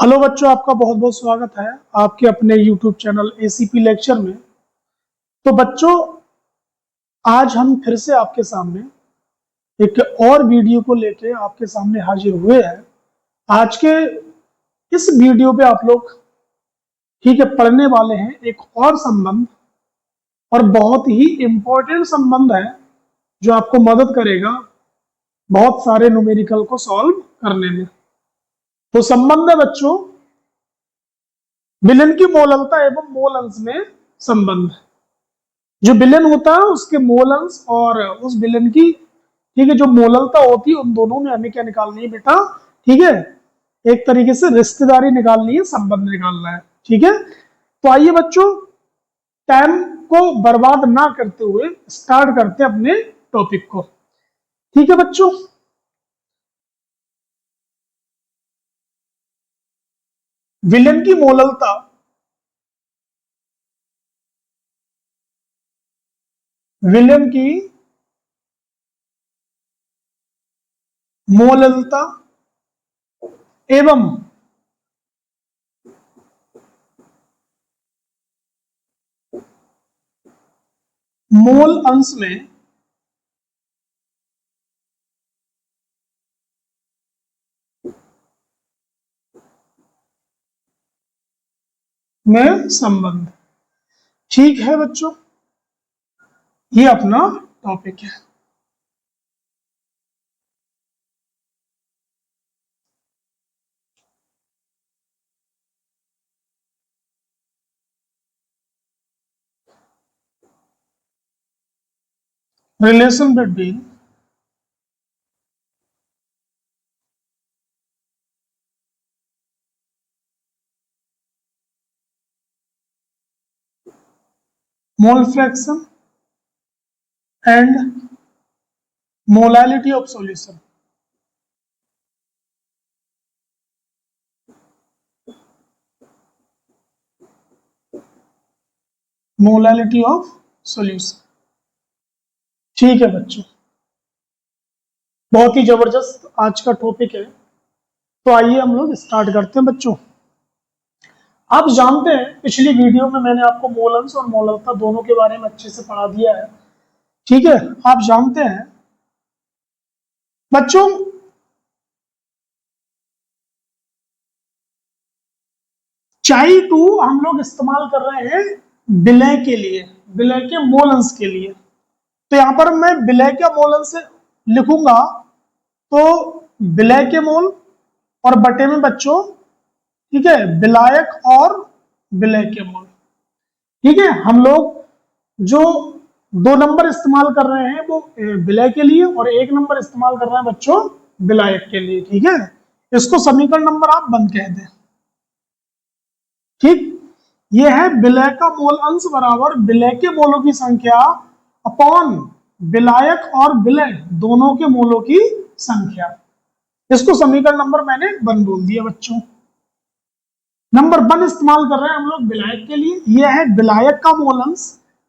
Hello बच्चों, आपका बहुत बहुत स्वागत है आपके अपने YouTube चैनल ACP लेक्चर में। तो बच्चों, आज हम फिर से आपके सामने एक और वीडियो को लेके आपके सामने हाजिर हुए हैं। आज के इस वीडियो पे आप लोग ठीक है पढ़ने वाले हैं एक और संबंध, और बहुत ही इंपॉर्टेंट संबंध है जो आपको मदद करेगा बहुत सारे न्यूमेरिकल को सॉल्व करने में। तो संबंध है बच्चों विलेन की मोललता एवं मोल अंश में संबंध। जो विलेन होता है उसके मोल अंश और उस विलेन की ठीक है जो मोललता होती है, उन दोनों में हमें क्या निकालनी है बेटा, ठीक है एक तरीके से रिश्तेदारी निकालनी है, संबंध निकालना है। ठीक है, तो आइए बच्चों टाइम को बर्बाद ना करते हुए स्टार्ट करते हैं अपने टॉपिक को। ठीक है बच्चों, विलेन की मोललता विलेन की मोललता एवं मोल अंश में संबंध। ठीक है बच्चों, ये अपना टॉपिक है। Relation between mole fraction and molality of solution। Molality of solution. ठीक है बच्चों, बहुत ही जबरदस्त आज का टॉपिक है। तो आइए हम लोग स्टार्ट करते हैं बच्चों। आप जानते हैं पिछली वीडियो में मैंने आपको मोल अंश और मोललता दोनों के बारे में अच्छे से पढ़ा दिया है। ठीक है, आप जानते हैं बच्चों चाई टू हम लोग इस्तेमाल कर रहे हैं विलय के लिए, विलय के मोल अंश के लिए। तो यहां पर मैं विलय के मोल अंश लिखूंगा तो विलय के मोल और बटे में बच्चों ठीक है विलायक और विलय के मोल। ठीक है, हम लोग जो 2 नंबर इस्तेमाल कर रहे हैं वो विलय के लिए और 1 नंबर इस्तेमाल कर रहे हैं बच्चों विलायक के लिए। ठीक है, इसको समीकरण नंबर आप बंद कह दें। ठीक, ये है विलय का मोल अंश बराबर विलय के मोलों की संख्या अपॉन विलायक और विलय दोनों के मोलों की संख्या। इसको समीकरण नंबर मैंने 1 बोल दिया बच्चों। नंबर 1 इस्तेमाल कर रहे हैं हम लोग विलायक के लिए। यह है विलायक का मोल अंश।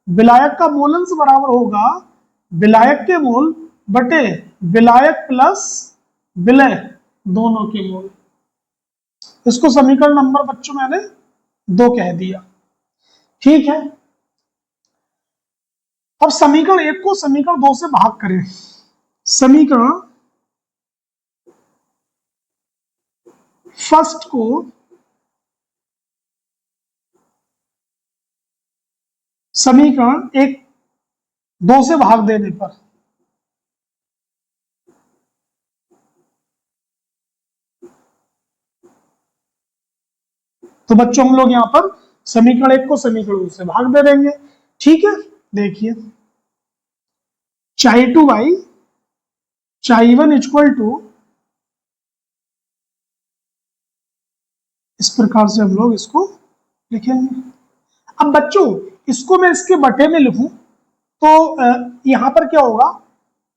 विलायक का मोल अंश बराबर होगा विलायक के मोल बटे विलायक प्लस विलय दोनों के मोल। इसको समीकरण नंबर बच्चों मैंने 2 कह दिया। ठीक है, अब समीकरण 1 को समीकरण 2 से भाग करें। समीकरण फर्स्ट को समीकरण 1 2 से भाग देने पर तो बच्चों हम लोग यहां पर समीकरण 1 को समीकरण 2 से भाग दे देंगे। ठीक है, देखिए चाई टू बाई चाई 1 इक्वल टू, इस प्रकार से हम लोग इसको लिखेंगे। अब बच्चों इसको मैं इसके बटे में लिखूं तो यहां पर क्या होगा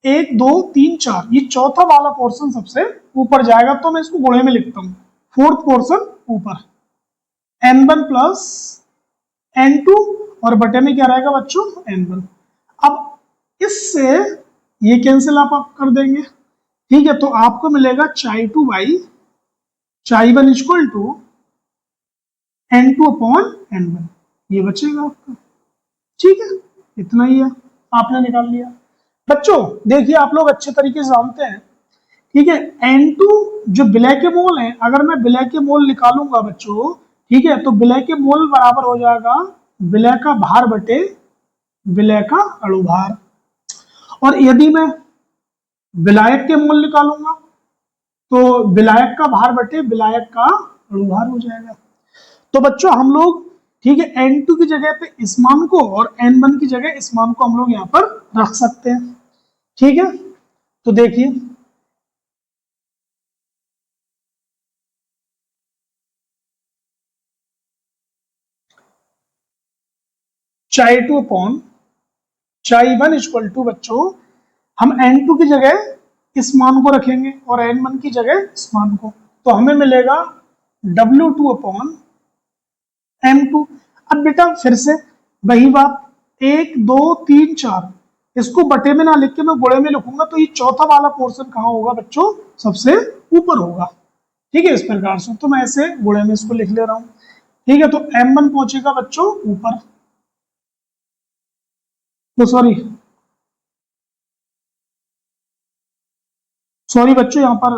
1 2 3 4, ये चौथा वाला पोर्शन सबसे ऊपर जाएगा, तो मैं इसको गुणे में लिखता हूं। 4th पोर्शन ऊपर n1 प्लस n2 और बटे में क्या रहेगा बच्चों n1। अब इससे ये कैंसिल आप कर देंगे। ठीक है, तो आपको मिलेगा चाई 2 बाई चाई 1 equal to N2 upon N1, ये बचेगा आपका। ठीक है, इतना ही है, आपने निकाल लिया। बच्चों देखिए, आप लोग अच्छे तरीके से जानते हैं, ठीक है, N2 जो विलय के मोल है, अगर मैं विलय के मोल निकालूंगा बच्चों, ठीक है, तो विलय के मोल बराबर हो जाएगा विलय का भार बटे विलय का अणुभार। और यदि मैं विलायक के मोल निकालूंगा तो विलायक का भार बटे विलायक का अणुभार हो जाएगा। तो बच्चों हम लोग, ठीक है, N2 की जगह पे इस मान को और N1 की जगह इस मान को हम लोग यहां पर रख सकते हैं। ठीक है, तो देखिए, Chi2 upon Chi1 equal to बच्चों, हम N2 की जगह इस मान को रखेंगे और N1 की जगह इस मान को, तो हमें मिलेगा W2 अपॉन M2। अब बेटा फिर से वही बात, 1 2 3 4, इसको बटे में ना लिख के मैं गुणे में लिखूंगा, तो ये चौथा वाला पोर्शन कहाँ होगा बच्चों, सबसे ऊपर होगा। ठीक है, इस प्रकार से, तो मैं ऐसे गुणे में इसको लिख ले रहा हूं। ठीक है, तो M1 पहुंचेगा बच्चों ऊपर, तो सॉरी बच्चों, यहां पर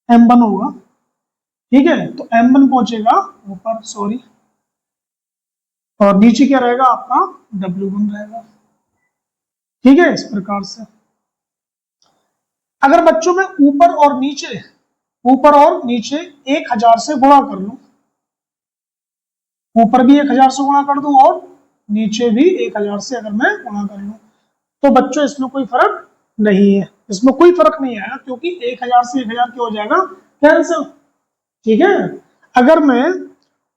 M1 होगा। ठीक है, तो M1 पहुंचेगा ऊपर, सॉरी, और नीचे क्या रहेगा आपका W1 रहेगा। ठीक है, इस प्रकार से अगर बच्चों में ऊपर और नीचे 1000 से गुणा कर लूं, ऊपर भी 1000 से गुणा कर दूं और नीचे भी 1000 से अगर मैं गुणा कर लूं, तो बच्चों इसमें कोई फर्क नहीं है, इसमें कोई फर्क नहीं आएगा, क्योंकि 1000 से 1000 क्या हो जाएगा, कैंसिल। ठीक है, अगर मैं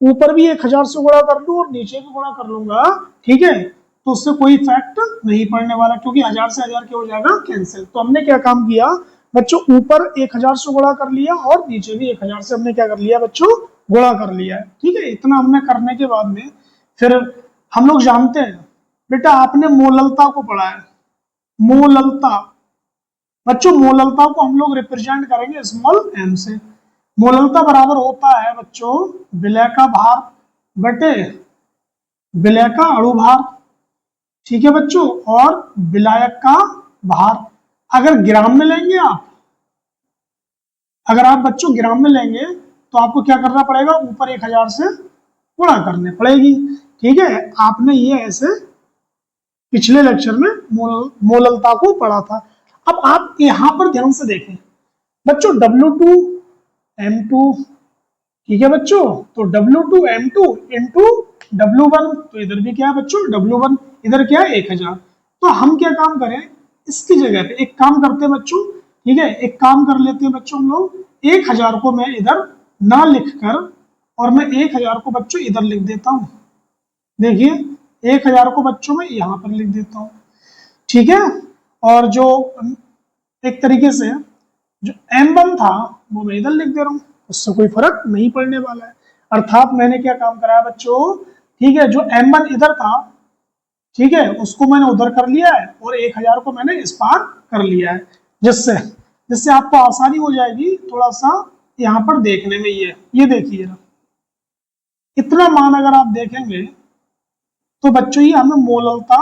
ऊपर भी 1000 से गुणा कर लूं और नीचे भी गुणा कर लूंगा, ठीक है, तो उससे कोई इफेक्ट नहीं पड़ने वाला, क्योंकि 1000 से 1000 क्या हो जाएगा, कैंसिल। तो हमने क्या काम किया बच्चों, ऊपर 1000 से गुणा कर लिया और नीचे भी 1000 से हमने क्या कर लिया बच्चों, गुणा कर लिया है। ठीक है, इतना हमने करने के बाद में फिर हम लोग जानते हैं, बेटा आपने मोललता को पढ़ा है, मोललता। बच्चों मोललता को हम लोग रिप्रेजेंट करेंगे स्मॉल m से। मोललता बराबर होता है बच्चों विलय का भार बटे विलय का अणुभार। ठीक है बच्चों, और विलायक का भार। अगर ग्राम में लेंगे आप, अगर आप बच्चों ग्राम में लेंगे तो आपको क्या करना पड़ेगा, ऊपर 1000 से गुणा करने पड़ेगी। ठीक है, आपने ये ऐसे पिछले लेक्चर में मोललता को पढ़ा था। अब आप यहां पर ध्यान से देखें बच्चों, W2 M2, ठीक है बच्चों, तो W2 M2 इंटू W1, तो इधर भी क्या है बच्चों W1, इधर क्या है 1000। तो हम क्या काम करें, इसकी जगह पे एक काम करते हैं बच्चों, ठीक है, एक काम कर लेते हैं बच्चों, हम लोग 1000 को मैं इधर ना लिखकर और मैं 1000 को बच्चों इधर लिख देता हूं। देखिए 1000 को बच्चों में यहां पर लिख देता हूं। ठीक है, और जो एक तरीके से जो M1 था वो मैं इधर लिख दे रहा हूं, उससे कोई फर्क नहीं पड़ने वाला है। अर्थात मैंने क्या काम कराया बच्चों, ठीक है, जो M1 इधर था, ठीक है, उसको मैंने उधर कर लिया है और 1000 को मैंने इस पार कर लिया है, जिससे जिससे आपको आसानी हो जाएगी थोड़ा सा यहाँ पर देखने में। ये देखिए ना, इतना मान अगर आप देखेंगे तो बच्चों ये हमें मोललता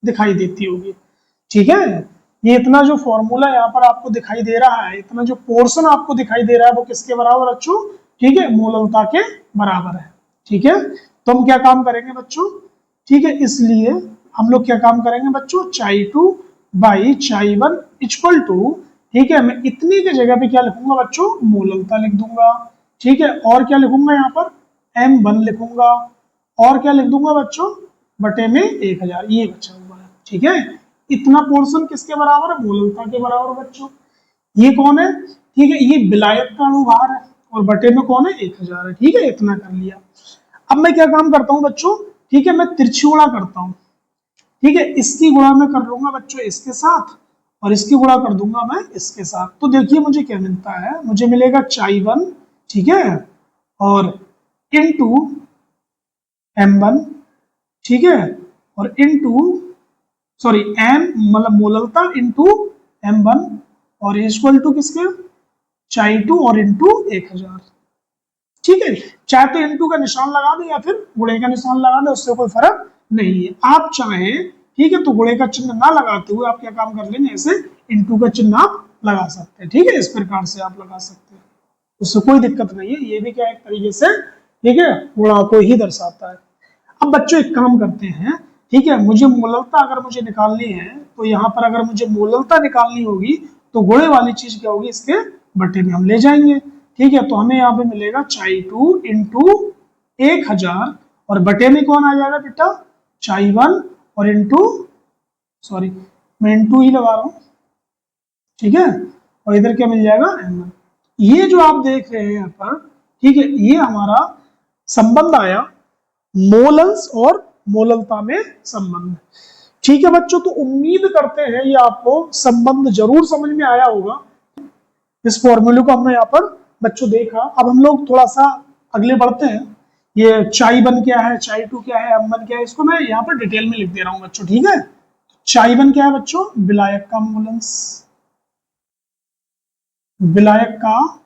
दिखाई देती होगी। ठीक है, ये इतना जो फॉर्मूला यहाँ पर आपको दिखाई दे रहा है, इतना जो पोर्शन आपको दिखाई दे रहा है, वो किसके बराबर बच्चों, ठीक है, मोललता के बराबर है। ठीक है, तो हम क्या काम करेंगे बच्चों, ठीक है, इसलिए हम लोग क्या काम करेंगे बच्चों, Chi2 by Chi1 equal to, ठीक है, मैं इतनी की जगह पे क्या लिखूंगा बच्चों, मोललता लिख दूंगा। ठीक है, और क्या लिखूंगा यहाँ पर M1 लिखूंगा, और क्या लिख दूंगा बच्चों, बटे में 1000, ये बचा हुआ है। ठीक है, इतना पोर्शन किसके बराबर है, मोललता के बराबर बच्चों। ये कौन है, ठीक है, ये विलायक का अणुभार है, और बटे में कौन है, 1000 है। ठीक है, इतना कर लिया। अब मैं क्या काम करता हूं बच्चों, ठीक है, मैं तिरछी गुणा करता हूं। ठीक है, इसकी गुणा मैं कर लूंगा बच्चों इसके साथ, और इसकी गुणा कर दूंगा मैं इसके साथ। तो देखिए मुझे क्या मिलता है, मुझे मिलेगा Chi1, ठीक है, और इनटू M1, ठीक है, और इनटू सॉरी M मतलब मोललता इनटू M1, और इक्वल टू किसके, Chi2 और इनटू 1000। ठीक है, चाहे तो इंटू का निशान लगा दे या फिर गुणे का निशान लगा दे, उससे कोई फर्क नहीं है। आप चाहें ठीक है तो गुणे का चिन्ह ना लगाते हुए आप क्या काम कर लेंगे, ऐसे इंटू का चिन्ह आप लगा सकते हैं। ठीक है, इस प्रकार से आप लगा सकते हैं, उससे कोई दिक्कत नहीं है। ये भी क्या एक तरीके से ठीक है गुणा को ही दर्शाता है। अब बच्चों एक काम करते हैं, ठीक है, मुझे मूललता अगर मुझे निकालनी है तो यहाँ पर अगर मुझे मूललता निकालनी होगी तो गुणे वाली चीज क्या होगी, इसके बटे में हम ले जाएंगे। ठीक है, तो हमें यहाँ पे मिलेगा चाई 2 इंटू 1000 और बटे में कौन आ जाएगा बेटा, चाई 1 और इंटू सॉरी मैं इंटू ही लगा रहा हूँ। ठीक है, और इधर क्या मिल जाएगा m1। ये जो आप देख रहे हैं यहाँ पर ठीक है, ये हमारा संबंध आया मोलंस और मोललता में संबंध। ठीक है बच्चों, तो उम्मीद करते हैं ये आपको संबंध जरूर समझ में आया होगा। इस फॉर्मूले को हमने यहाँ पर बच्चों देखा। अब हम लोग थोड़ा सा अगले बढ़ते हैं। ये चाई 1 क्या है, चाई 2 क्या है, m1 क्या है, इसको मैं यहाँ पर डिटेल में लिख दे रहा हूँ बच्चों। ठीक है, चाई 1 क्या है बच्चों, विलायक का मोलंस, विलायक का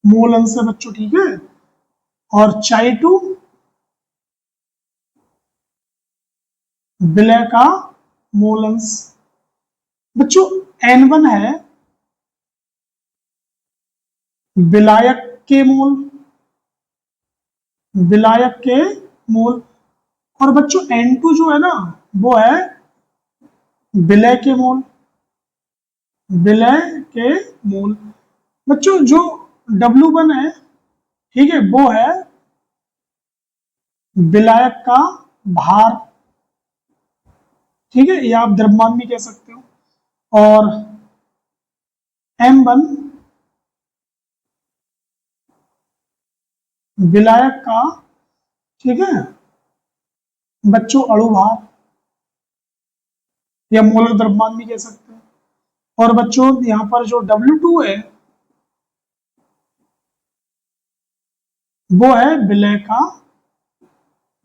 मोलंस है बच्चों। ठीक है, और चाई 2 विलय का मोलंस। बच्चों N1 है विलायक के मोल, विलायक के मोल, और बच्चों N2 जो है ना वो है विलय के मोल, विलय के मोल। बच्चों जो W1 है ठीक है वो है विलायक का भार। ठीक है, या आप द्रव्यमान भी कह सकते हो। और M1 विलायक का ठीक है बच्चों अणुभार या मोलर द्रव्यमान भी कह सकते हैं। और बच्चों यहां पर जो W2 है वो है विलय का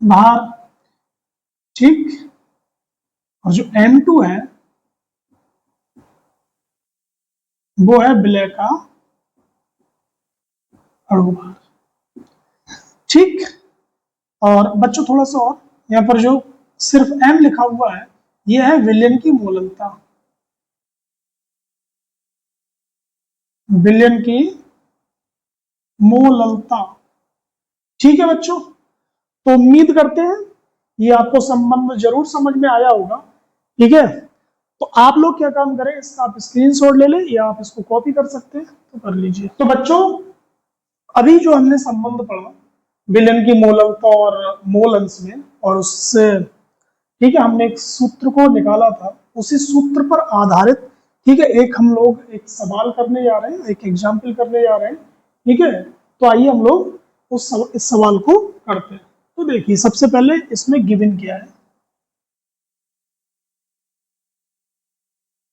भार। ठीक, और जो M2 है वो है विलय का अणुभार। ठीक, और बच्चों थोड़ा सा और यहाँ पर जो सिर्फ M लिखा हुआ है ये है विलयन की मोललता, विलयन की मोललता। ठीक है बच्चों, तो उम्मीद करते हैं ये आपको संबंध जरूर समझ में आया होगा। ठीक है, तो आप लोग क्या काम करें, इसका आप स्क्रीनशॉट ले लें या आप इसको कॉपी कर सकते हैं तो कर लीजिए। तो बच्चों अभी जो हमने संबंध पढ़ा विलयन की मोललता और मोल अंश में, और उससे ठीक है हमने एक सूत्र को निकाला था, उसी सूत्र पर आधारित ठीक है एक हम लोग एक सवाल करने जा रहे हैं, एक एग्जाम्पल करने जा रहे हैं। ठीक है, तो आइए हम लोग इस सवाल को करते हैं। तो देखिए सबसे पहले इसमें गिवन क्या है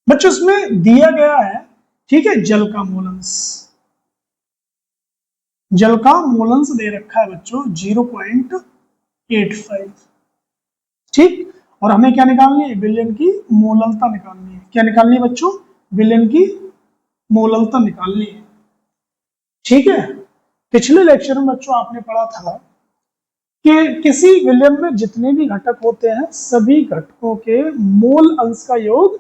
बच्चों, इसमें दिया गया है ठीक है जल का मोलंस, जल का मोलंस दे रखा है बच्चों 0.85। ठीक, और हमें क्या निकालनी है, विलयन की मोललता निकालनी है। क्या निकालनी है बच्चों, विलयन की मोललता निकालनी है। ठीक है, पिछले लेक्चर में बच्चों आपने पढ़ा था कि किसी विलयन में जितने भी घटक होते हैं सभी घटकों के मोल अंश का योग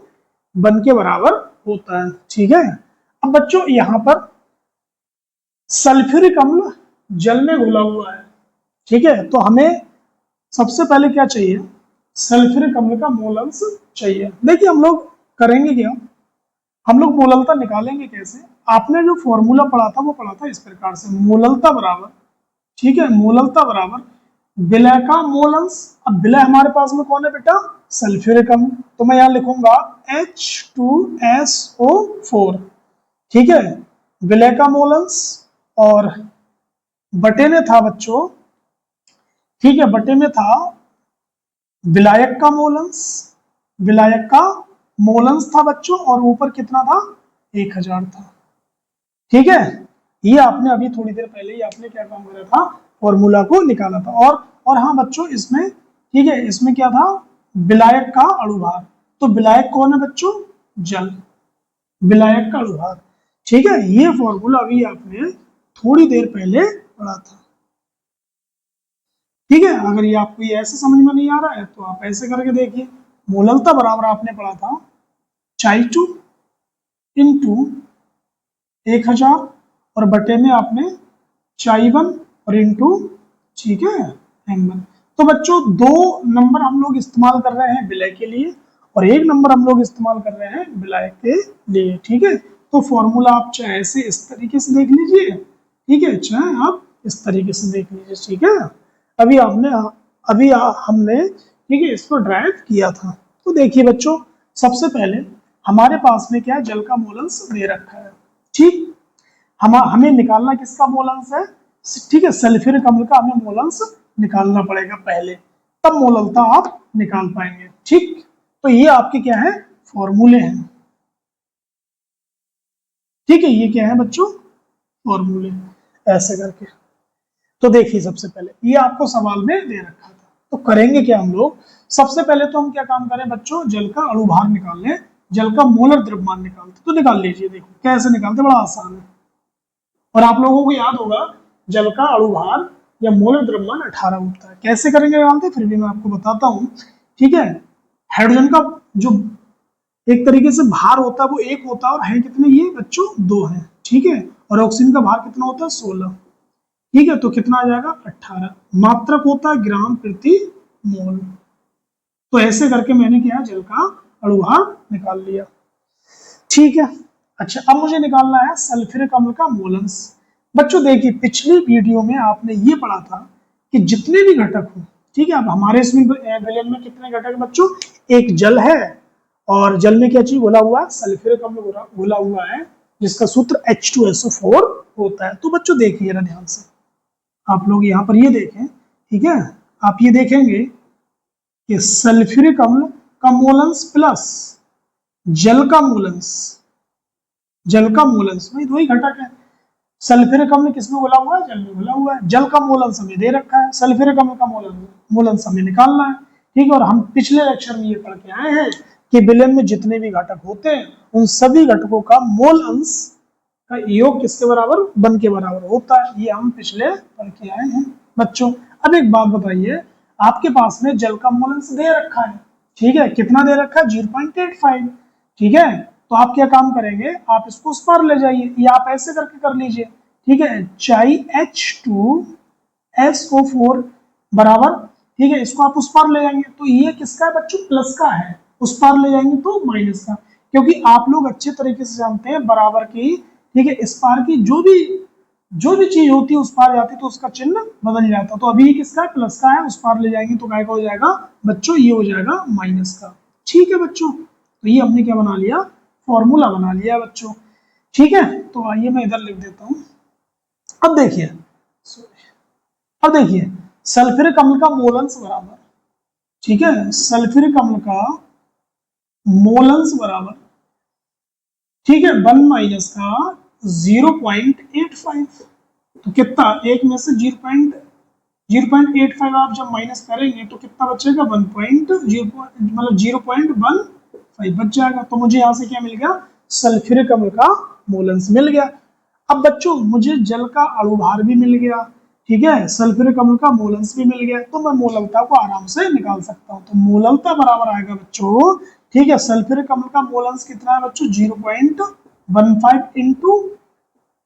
1 के बराबर होता है। ठीक है, अब बच्चों यहां पर सल्फ्यूरिक अम्ल जल में घुला हुआ है। ठीक है, तो हमें सबसे पहले क्या चाहिए, सल्फ्यूरिक अम्ल का मोल अंश चाहिए। देखिए हम लोग करेंगे क्या, हम लोग मोललता निकालेंगे कैसे। आपने जो फॉर्मूला पढ़ा था वो पढ़ा था इस प्रकार से, मोललता बराबर ठीक है मोललता बराबर विलय का मोल अंश। अब विलय हमारे पास में कौन है बेटा, सल्फ्यूरिक अम्ल, तो मैं यहां लिखूंगा H2SO4। ठीक है, विलय का मोल अंश, और बटे में था बच्चों ठीक है बटे में था विलायक का मोल अंश, विलायक का मोल अंश था बच्चों, और ऊपर कितना था 1000 था। ठीक है, ये आपने अभी थोड़ी देर पहले ही आपने क्या काम करा था, फॉर्मूला को निकाला था। और हाँ बच्चों इसमें ठीक है इसमें क्या था, विलायक का अणुभार। तो विलायक कौन है बच्चों, जल, विलायक का अणुभार। ठीक है, ये फॉर्मूला अभी आपने थोड़ी देर पहले पढ़ा था। ठीक है, अगर ये आपको ये ऐसे समझ में नहीं आ रहा है तो आप ऐसे करके देखिए। मोललता बराबर आपने पढ़ा था चाई 2 इंटू 1000 और बटे में आपने चाई 1 और इंटू, ठीक है, M1। तो बच्चों दो नंबर हम लोग इस्तेमाल कर रहे हैं विलय के लिए और एक नंबर हम लोग इस्तेमाल कर रहे हैं विलय के लिए। ठीक है, तो फॉर्मूला आप चाहे ऐसे इस तरीके से देख लीजिए, ठीक है, चाहे आप इस तरीके से देख लीजिए। ठीक है, हमने ठीक है इसको ड्राइव किया था। तो देखिए बच्चों, सबसे पहले हमारे पास में क्या है, जल का मोलंस दे रखा है। ठीक, हमें निकालना किसका मोलंस है, ठीक है, सल्फ्यूरिक अम्ल का हमें मोलंस निकालना पड़ेगा पहले, तब मोललता आप निकाल पाएंगे। ठीक, तो ये आपके क्या है, फॉर्मूले हैं। ठीक है, ये क्या है बच्चों, फॉर्मूले, ऐसे करके। तो देखिए सबसे पहले ये आपको सवाल में दे रखा था, तो करेंगे क्या हम लोग, सबसे पहले तो हम क्या काम करें बच्चों, जल का अणुभार निकाल लें, जल का मोलर द्रव्यमान निकालते। तो निकाल लीजिए, देखो कैसे निकालते, बड़ा आसान है। और आप लोगों को याद होगा जल का अणुभार या मोलर द्रव्यमान 18 होता है। कैसे करेंगे निकालते, फिर भी मैं आपको बताता हूँ। ठीक है, हाइड्रोजन का जो एक तरीके से भार होता है वो 1 होता है, और है कितने ये बच्चों, 2 है। ठीक है, और ऑक्सीजन का भार कितना होता है, 16। ठीक है, तो कितना आ जाएगा, 18। मात्रक होता है ग्राम प्रति मोल। तो ऐसे करके मैंने क्या, जल का अणुभार निकाल लिया। ठीक है, अच्छा अब मुझे निकालना है सल्फ्यूरिक अम्ल का मोलंस। बच्चों देखिए पिछली वीडियो में आपने ये पढ़ा था कि जितने भी घटक हो, ठीक है, अब हमारे इसमें विलयन में कितने घटक है बच्चों, एक जल है, और जल में क्या चीज घुला हुआ है, सल्फ्यूरिक अम्ल घुला हुआ है, जिसका सूत्र H2SO4 होता है। तो बच्चों देखिए ना ध्यान से, आप लोग यहाँ पर ये देखें, ठीक है, आप ये देखेंगे कि सल्फ्यूरिक अम्ल का मोलंस प्लस जल का मोलंस, जल का मोलंस भाई दो ही घटक है। सल्फ्यूरिक अम्ल किसमें घुला हुआ है, जल में घुला हुआ है। जल का मोलंस हमें दे रखा है, सल्फ्यूरिक अम्ल का मोलंस हमें निकालना है। ठीक है, और हम पिछले लेक्चर में ये पढ़ के आए हैं कि विलयन में जितने भी घटक होते हैं उन सभी घटकों का मोल अंश का योग किसके बराबर, 1 के बराबर होता है। ये हम पिछले पढ़ के आए हैं बच्चों। अब एक बात बताइए, आपके पास में जल का मोलंस दे रखा है, ठीक है, कितना दे रखा है, 0.85। ठीक है, तो आप क्या काम करेंगे, आप इसको उस पार ले जाइए, या आप ऐसे करके कर लीजिए। ठीक है, चाई H2SO4 बराबर, ठीक है, इसको आप उस पार ले जाएंगे तो ये किसका है बच्चों, प्लस का है, उस पार ले जाएंगे तो माइनस का, क्योंकि आप लोग अच्छे तरीके से जानते हैं बराबर की, ठीक है, इस पार की जो भी चीज होती है उस पार जाती है तो उसका चिन्ह बदल जाता है। तो अभी किसका है, प्लस का है, उस पार ले जाएंगे तो काय का हो जाएगा बच्चों, ये हो जाएगा माइनस का। ठीक है बच्चों, तो ये हमने क्या बना लिया, फॉर्मूला बना लिया बच्चों। ठीक है, तो आइए मैं इधर लिख देता हूं। अब देखिए सल्फ्यूरिक अम्ल का मोलंस बराबर, ठीक है, सल्फ्यूरिक अम्ल का मोलंस बराबर, ठीक है, 1 माइनस का 0.85। तो कितना, एक में से 0.85 आप जब माइनस करेंगे तो कितना बचेगा, 0.15 बच जाएगा। तो मुझे यहाँ से क्या मिल गया, सल्फ्यूरिक अम्ल का मोलंस मिल गया। अब बच्चों मुझे जल का अणुभार भी मिल गया, ठीक है, सल्फ्यूरिक अम्ल का मोलंस भी मिल गया, तो मैं मोललता को आराम से निकाल सकता हूँ। तो मोललता बराबर आएगा बच्चों, ठीक है, सल्फ्यूरिक अम्ल का मोलंस कितना है बच्चों, 0.15 इंटू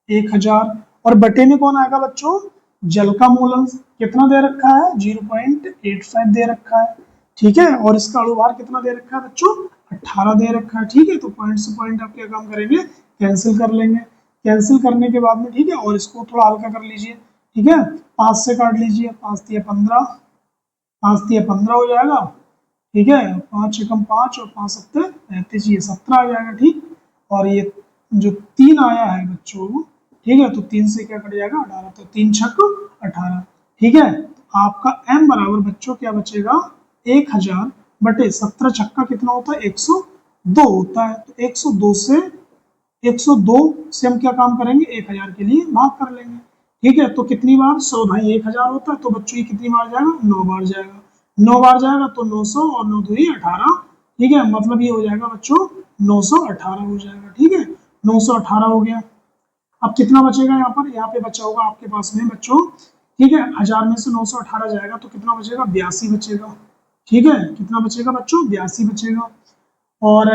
1000, और बटे में कौन आएगा बच्चों, जल का मोलंस कितना दे रखा है, 0.85 दे रखा है। ठीक है, और इसका अणुभार कितना दे रखा है बच्चों, 18 दे रखा है। ठीक है, तो पॉइंट से पॉइंट आप क्या काम करेंगे, कैंसिल कर लेंगे। कैंसिल करने के बाद में, ठीक है, और इसको थोड़ा हल्का कर लीजिए। ठीक है, 5 से काट लीजिए, 5 तिया 15, 5 तिया 15 हो जाएगा। ठीक है, 5 एकम 5 और 5 सत्ते 35, ये 17 आ जाएगा। ठीक, और ये जो 3 आया है बच्चों, ठीक है, तो 3 से क्या कट जाएगा, 18, तो 3 छक 18। ठीक है, तो आपका m बराबर बच्चों क्या बचेगा, 1000 बटे 17 छक्का कितना होता है, 102 होता है। तो 102 से हम क्या काम करेंगे, 1000 के लिए भाग कर लेंगे। ठीक है, तो कितनी बार, 100 भाई 1000 होता है, तो बच्चों ये कितनी बार जाएगा, 9 बार जाएगा। 9 बार जाएगा तो 900 और 9 दूनी 18। ठीक है, मतलब ये हो जाएगा बच्चों 918 हो जाएगा। ठीक है, 918 हो गया। अब कितना बचेगा यहाँ पर, यहाँ पे बचा होगा आपके पास में बच्चों, ठीक है, 1000 में से 918 जाएगा तो कितना बचेगा, 82 बचेगा। ठीक है, कितना बचेगा बच्चों, 82 बचेगा। और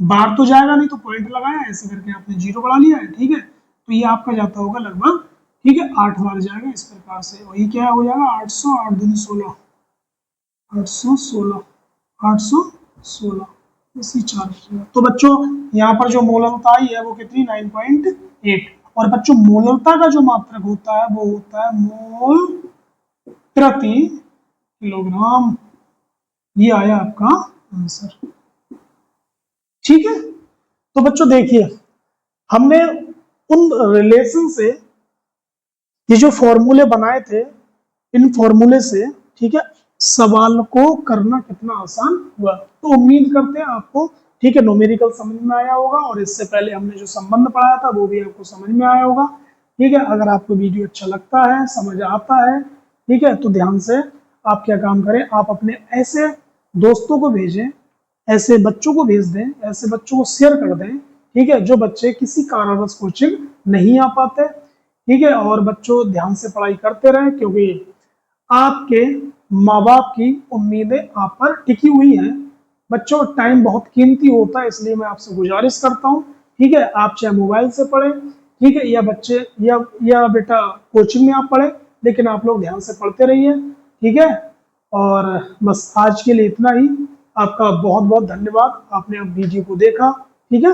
बार तो जाएगा नहीं तो पॉइंट लगाया, ऐसे करके आपने जीरो बढ़ा लिया है। ठीक है, तो ये आपका जाता होगा लगभग, ठीक है, 8 बार जाएगा इस प्रकार से। और ये क्या हो जाएगा, 800, 8 दूनी 16, 816, 816, इसी 4। तो बच्चों यहाँ पर जो मोलरता आई है वो कितनी, 9.8। और बच्चों मोलरता का जो मात्रक होता है वो होता है मोल प्रति किलोग्राम। ये आया आपका आंसर। ठीक है, तो बच्चों देखिए हमने उन रिलेशन से ये जो फॉर्मूले बनाए थे, इन फॉर्मूले से, ठीक है, सवाल को करना कितना आसान हुआ। तो उम्मीद करते हैं आपको, ठीक है, न्यूमेरिकल समझ में आया होगा, और इससे पहले हमने जो संबंध पढ़ाया था वो भी आपको समझ में आया होगा। ठीक है, अगर आपको वीडियो अच्छा लगता है, समझ आता है, ठीक है, तो ध्यान से आप क्या काम करें, आप अपने ऐसे दोस्तों को भेजें, ऐसे बच्चों को भेज दें, ऐसे बच्चों को शेयर कर दें, ठीक है, जो बच्चे किसी कारणवश कोचिंग नहीं आ पाते। ठीक है, और बच्चों ध्यान से पढ़ाई करते रहें, क्योंकि आपके माँ बाप की उम्मीदें आप पर टिकी हुई हैं। बच्चों टाइम बहुत कीमती होता है, इसलिए मैं आपसे गुजारिश करता हूँ, ठीक है, आप चाहे मोबाइल से पढ़ें, ठीक है, या बच्चे या बेटा कोचिंग में आप पढ़ें, लेकिन आप लोग ध्यान से पढ़ते रहिए। ठीक है, और बस आज के लिए इतना ही। आपका बहुत बहुत धन्यवाद, आपने अब वीडियो को देखा। ठीक है।